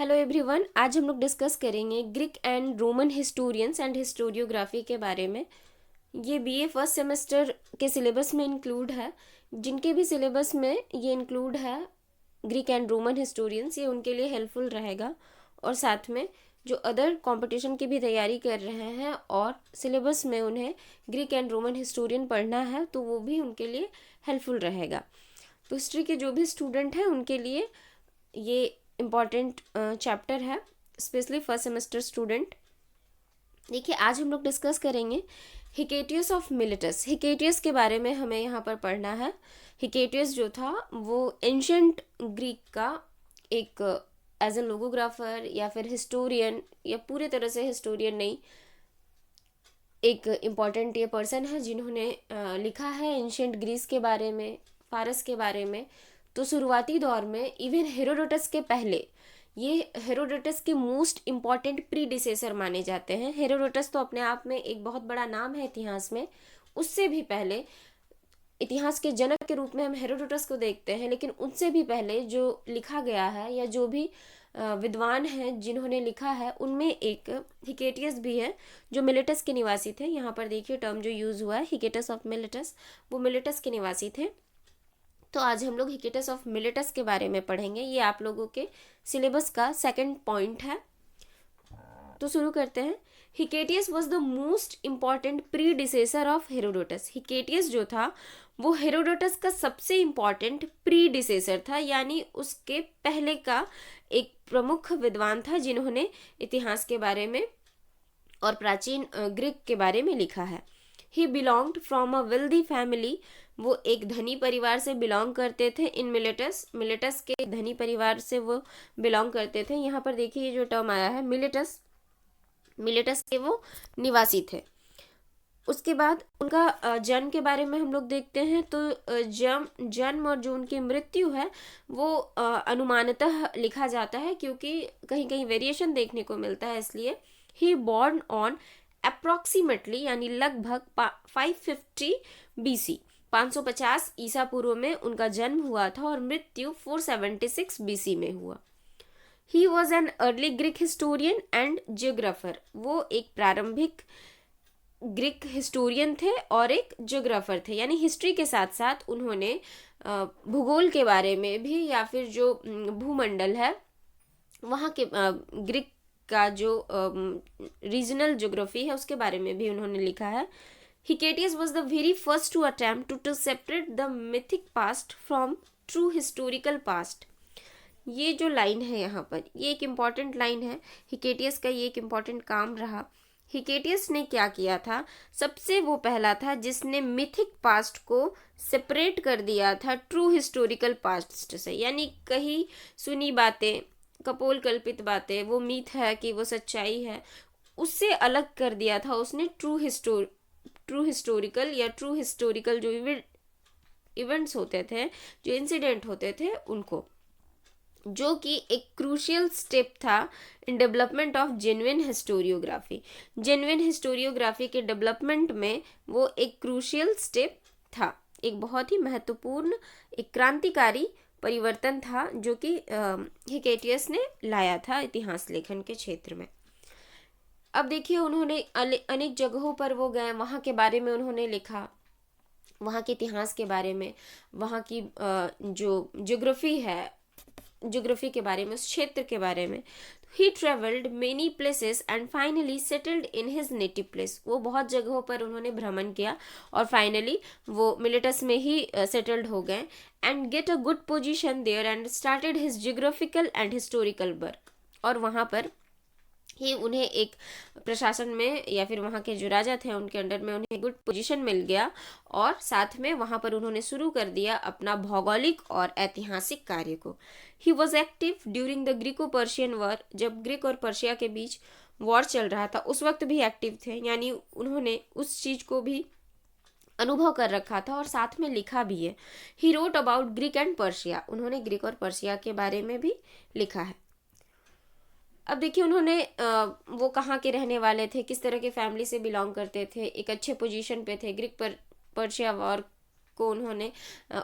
Hello everyone, आज हम लोग डिस्कस करेंगे Greek and Roman historians and historiography के बारे में। ये बीए फर्स्ट सेमेस्टर के सिलेबस में इंक्लूड है। जिनके भी सिलेबस में ये इंक्लूड है ग्रीक एंड रोमन हिस्टोरियंस, ये उनके लिए हेल्पफुल रहेगा। और साथ में जो अदर कंपटीशन की भी तैयारी कर रहे हैं और सिलेबस में उन्हें ग्रीक एंड रोमन हिस्टोरियन पढ़ना है तो वो भी उनके लिए हेल्पफुल रहेगा। तो हिस्ट्री के जो भी स्टूडेंट हैं उनके लिए ये इम्पॉर्टेंट चैप्टर है, स्पेशली फर्स्ट सेमेस्टर स्टूडेंट। देखिए, आज हम लोग डिस्कस करेंगे हिकेटियस ऑफ मिलेटस। हिकेटियस के बारे में हमें यहाँ पर पढ़ना है। हिकेटियस जो था वो एंशियंट ग्रीक का एक एज एन लोगोग्राफर या फिर हिस्टोरियन, या पूरे तरह से हिस्टोरियन नहीं, एक इम्पॉर्टेंट ये पर्सन है जिन्होंने लिखा है एंशियंट ग्रीस के बारे में, फारस के बारे में। तो शुरुआती दौर में इवन हेरोडोटस के पहले, ये हेरोडोटस के मोस्ट इम्पॉर्टेंट प्रीडिसेसर माने जाते हैं। हेरोडोटस तो अपने आप में एक बहुत बड़ा नाम है इतिहास में। उससे भी पहले, इतिहास के जनक के रूप में हम हेरोडोटस को देखते हैं, लेकिन उनसे भी पहले जो लिखा गया है या जो भी विद्वान हैं जिन्होंने लिखा है, उनमें एक हिकेटियस भी है जो मिलेटस के निवासी थे। यहाँ पर देखिए टर्म जो यूज हुआ है हिकेटस ऑफ मिलेटस, वो मिलेटस के निवासी थे। तो आज हम लोग हिकेटस ऑफ मिलेटस के बारे में पढ़ेंगे। ये आप लोगों के सिलेबस का सेकंड पॉइंट है। तो शुरू करते हैं। Hecataeus was the most important predecessor of Herodotus. Hecataeus जो था वो हेरोडोटस का सबसे इंपॉर्टेंट प्रीडिसेसर था, यानी उसके पहले का एक प्रमुख विद्वान था जिन्होंने इतिहास के बारे में और प्राचीन ग्रीक के बारे में लिखा है। He belonged from a wealthy family. वो एक धनी परिवार से बिलोंग करते थे। इन मिलेटस, मिलेटस के धनी परिवार से वो बिलोंग करते थे। यहाँ पर देखिए ये जो टर्म आया है मिलेटस, मिलेटस के वो निवासी थे। उसके बाद उनका जन्म के बारे में हम लोग देखते हैं। तो जन्म और जो उनकी मृत्यु है वो अनुमानतः लिखा जाता है, क्योंकि कहीं कहीं वेरिएशन देखने को मिलता है, इसलिए ही बॉर्न ऑन अप्रोक्सीमेटली, यानी लगभग 550 BC, 550 ईसा पूर्व में उनका जन्म हुआ था और मृत्यु 476 BC में हुआ। He was an early Greek historian and geographer. वो एक प्रारंभिक ग्रीक हिस्टोरियन थे और एक जियोग्राफर थे, यानी हिस्ट्री के साथ साथ उन्होंने भूगोल के बारे में भी, या फिर जो भूमंडल है वहाँ के ग्रीक का जो रीजनल ज्योग्राफी है उसके बारे में भी उन्होंने लिखा है। Hecataeus was the very first to attempt to separate the mythic past from true historical past. ये जो लाइन है यहाँ पर, ये एक इम्पॉर्टेंट लाइन है। हिकेटियस का ये एक इम्पॉर्टेंट काम रहा। हिकेटियस ने क्या किया था, सबसे वो पहला था जिसने मिथिक पास्ट को सेपरेट कर दिया था ट्रू हिस्टोरिकल पास्ट से, यानी कहीं सुनी बातें, कपोल कल्पित बातें, वो मीथ है कि वो सच्चाई है, उससे अलग कर दिया था उसने ट्रू हिस्टोरिकल या ट्रू हिस्टोरिकल जो इवेंट्स होते थे, जो इंसिडेंट होते थे उनको, जो कि एक क्रूशियल स्टेप था in development of genuine historiography. Genuine historiography के डेवलपमेंट में वो एक क्रूशियल स्टेप था, एक बहुत ही महत्वपूर्ण, एक क्रांतिकारी परिवर्तन था जो कि हिकेटियस ने लाया था इतिहास लेखन के क्षेत्र में। अब देखिए, उन्होंने अनेक जगहों पर वो गए, वहाँ के बारे में उन्होंने लिखा, वहाँ के इतिहास के बारे में, वहाँ की जो ज्योग्राफी है, ज्योग्राफी के बारे में, उस क्षेत्र के बारे में। He travelled many places and finally settled in his native place. वो बहुत जगहों पर उन्होंने भ्रमण किया और फाइनली वो मिलेटस में ही सेटल्ड हो गए। And get a good position there and started his geographical and historical work. और वहाँ पर ही उन्हें एक प्रशासन में, या फिर वहाँ के जो राजा थे उनके अंडर में उन्हें गुड पोजीशन मिल गया, और साथ में वहाँ पर उन्होंने शुरू कर दिया अपना भौगोलिक और ऐतिहासिक कार्य को। He was active during the Greco Persian war. जब ग्रीक और पर्शिया के बीच वॉर चल रहा था उस वक्त भी एक्टिव थे, यानी उन्होंने उस चीज को भी अनुभव कर रखा था और साथ में लिखा भी है। He wrote about Greek and Persia. उन्होंने ग्रीक और पर्शिया के बारे में भी लिखा है। अब देखिए, उन्होंने वो कहाँ के रहने वाले थे, किस तरह के फैमिली से बिलोंग करते थे, एक अच्छे पोजीशन पे थे। ग्रीक पर्शिया वॉर को उन्होंने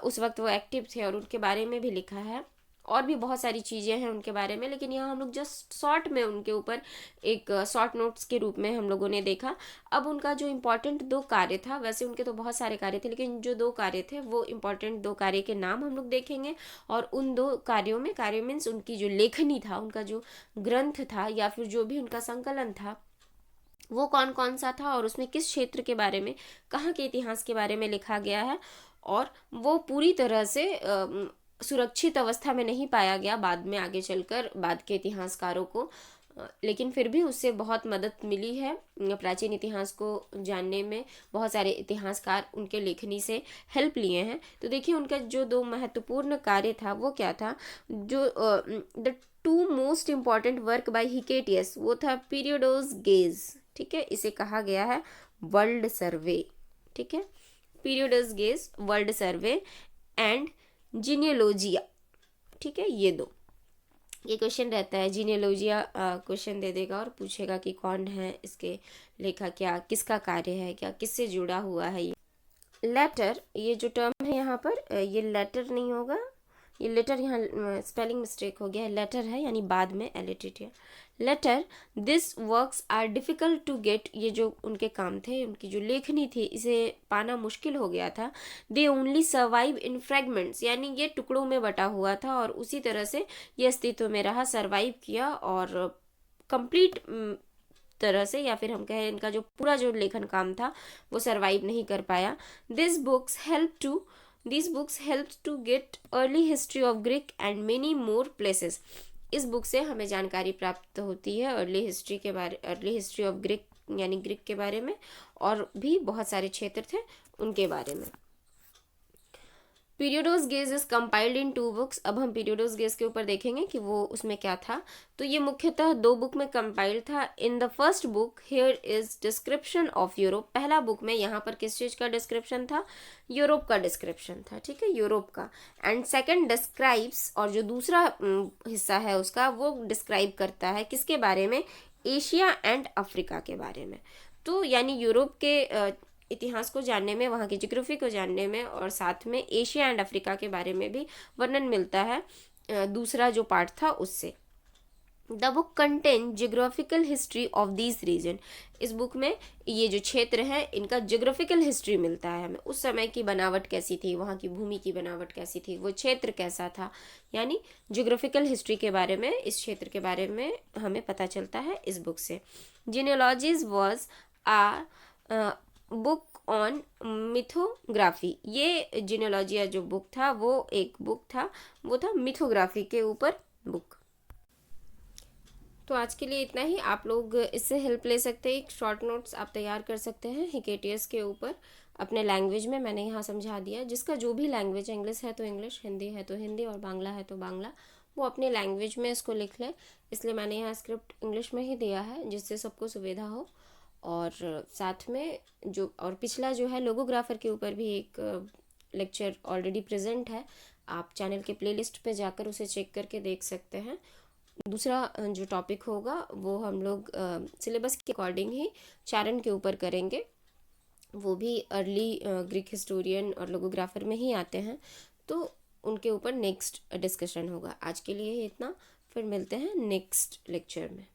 उस वक्त वो एक्टिव थे और उनके बारे में भी लिखा है। और भी बहुत सारी चीज़ें हैं उनके बारे में, लेकिन यहाँ हम लोग जस्ट शॉर्ट में उनके ऊपर एक शॉर्ट नोट्स के रूप में हम लोगों ने देखा। अब उनका जो इम्पोर्टेंट 2 कार्य था, वैसे उनके तो बहुत सारे कार्य थे, लेकिन जो 2 कार्य थे वो इम्पोर्टेंट 2 कार्य के नाम हम लोग देखेंगे। और उन 2 कार्यों में, कार्य मीन्स उनकी जो लेखनी था, उनका जो ग्रंथ था या फिर जो भी उनका संकलन था वो कौन कौन सा था, और उसमें किस क्षेत्र के बारे में, कहाँ के इतिहास के बारे में लिखा गया है। और वो पूरी तरह से सुरक्षित अवस्था में नहीं पाया गया बाद में, आगे चलकर बाद के इतिहासकारों को, लेकिन फिर भी उससे बहुत मदद मिली है प्राचीन इतिहास को जानने में। बहुत सारे इतिहासकार उनके लेखनी से हेल्प लिए हैं। तो देखिए उनका जो 2 महत्वपूर्ण कार्य था वो क्या था। जो the 2 most important work by Hecataeus, वो था पीरियडोस गेज, ठीक है, इसे कहा गया है वर्ल्ड सर्वे, ठीक है, पीरियडोस गेज, वर्ल्ड सर्वे एंड जीनियोलॉजिया, ठीक है, ये 2। ये क्वेश्चन रहता है, जीनियोलॉजिया क्वेश्चन दे देगा और पूछेगा कि कौन है इसके लेखक, क्या किसका कार्य है, क्या किससे जुड़ा हुआ है। लेटर, ये जो टर्म है यहाँ पर, ये लेटर नहीं होगा, ये लेटर, यहाँ स्पेलिंग मिस्टेक हो गया है, लेटर है यानी बाद में एलिटेट। Later, this works are difficult to get, ये जो उनके काम थे, उनकी जो लेखनी थी, इसे पाना मुश्किल हो गया था। They only survive in fragments, यानी ये टुकड़ों में बटा हुआ था और उसी तरह से ये अस्तित्व में रहा, सर्वाइव किया, और कंप्लीट तरह से, या फिर हम कहें इनका जो पूरा जो लेखन काम था वो सर्वाइव नहीं कर पाया। This books help to get early history of Greek and many more places. इस बुक से हमें जानकारी प्राप्त होती है अर्ली हिस्ट्री ऑफ ग्रीक यानी ग्रीक के बारे में, और भी बहुत सारे क्षेत्र थे उनके बारे में। पीरियडोस गेज इज कंपाइल्ड इन 2 बुक्स। अब हम पीरियडोस गेज के ऊपर देखेंगे कि वो उसमें क्या था। तो ये मुख्यतः 2 बुक में कंपाइल्ड था। In the first book here is description of Europe. पहला बुक में यहाँ पर किस चीज़ का डिस्क्रिप्शन था, यूरोप का डिस्क्रिप्शन था, ठीक है, यूरोप का। एंड सेकेंड डिस्क्राइब्स, और जो दूसरा हिस्सा है उसका, वो डिस्क्राइब करता है किसके बारे में, एशिया एंड अफ्रीका के बारे में। तो यानी यूरोप के इतिहास को जानने में, वहाँ की जियोग्राफी को जानने में, और साथ में एशिया एंड अफ्रीका के बारे में भी वर्णन मिलता है दूसरा जो पार्ट था उससे। The book contain geographical history of this region. इस बुक में ये जो क्षेत्र है इनका जियोग्राफिकल हिस्ट्री मिलता है हमें, उस समय की बनावट कैसी थी, वहाँ की भूमि की बनावट कैसी थी, वो क्षेत्र कैसा था, यानी जियोग्राफिकल हिस्ट्री के बारे में, इस क्षेत्र के बारे में हमें पता चलता है इस बुक से। जीनियोलॉजीज was uh book on mythography. ये जीनियोलॉजिया जो बुक था वो एक बुक था, वो था मिथोग्राफी के ऊपर बुक। तो आज के लिए इतना ही। आप लोग इससे हेल्प ले सकते हैं, एक शॉर्ट नोट्स आप तैयार कर सकते हैं हिकेटियस के ऊपर अपने लैंग्वेज में। मैंने यहाँ समझा दिया, जिसका जो भी लैंग्वेज, इंग्लिश है तो इंग्लिश, हिंदी है तो हिंदी, और बांग्ला है तो बांग्ला, वो अपने लैंग्वेज में इसको लिख लें। इसलिए मैंने यहाँ स्क्रिप्ट इंग्लिश में ही दिया है जिससे सबको सुविधा हो। और साथ में जो, और पिछला जो है लोगोग्राफर के ऊपर भी एक लेक्चर ऑलरेडी प्रेजेंट है, आप चैनल के प्लेलिस्ट पे जाकर उसे चेक करके देख सकते हैं। दूसरा जो टॉपिक होगा वो हम लोग सिलेबस के अकॉर्डिंग ही चारण के ऊपर करेंगे, वो भी अर्ली ग्रीक हिस्टोरियन और लोगोग्राफर में ही आते हैं, तो उनके ऊपर नेक्स्ट डिस्कशन होगा। आज के लिए इतना, फिर मिलते हैं नेक्स्ट लेक्चर में।